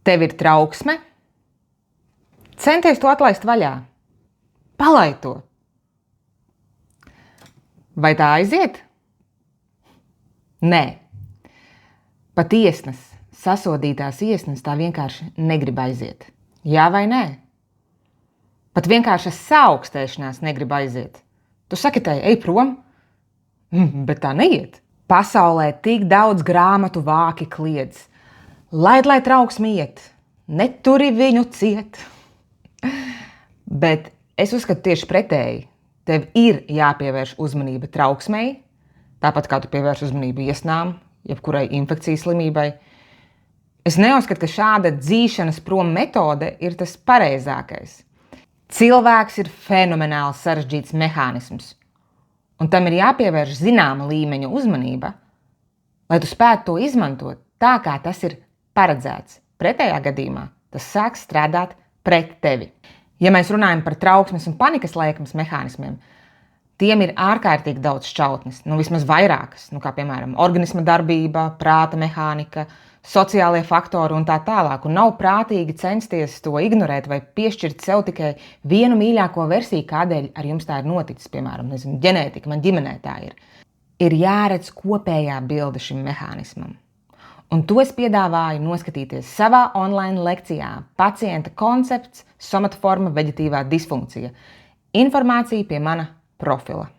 Tev ir trauksme, centies to atlaist vaļā. Palaid to. Vai tā aiziet? Nē. Pat iesnas, sasodītās iesnas tā vienkārši negrib aiziet. Jā vai nē? Pat vienkārši saaugstēšanās negrib aiziet. Tu saki tai, ej prom, bet tā neiet. Pasaulē tik daudz grāmatu vāki kliedz. Laid, lai trauksme iet, neturi viņu ciet. Bet es uzskatu tieši pretēji. Tev ir jāpievērš uzmanība trauksmei, tāpat kā tu pievērš uzmanību iesnām, jebkurai infekcijas slimībai. Es neuzskatu, ka šāda dzīšanas prom metode ir tas pareizākais. Cilvēks ir fenomenāli sarežģīts mehānisms, un tam ir jāpievērš zināma līmeņa uzmanība, lai tu spētu to izmantot tā, kā tas ir paredzēts. Pretējā gadījumā tas sāks strādāt pret tevi. Ja mēs runājam par trauksmes un panikas lēkmes mehānismiem, tiem ir ārkārtīgi daudz šķautnes, vismaz vairākas, kā piemēram organisma darbība, prāta mehānika, sociālie faktori un tā tālāk. Un nav prātīgi censties to ignorēt vai piešķirt sev tikai vienu mīļāko versiju, kādēļ ar jums tā ir noticis, piemēram, ģenētika, man ģimenē tā ir. Ir jāredz kopējā bilde šim mehānismam. Un to es piedāvāju noskatīties savā online lekcijā Pacienta koncepts, somatoforma, veģetīvā disfunkcija. Informācija pie mana profila.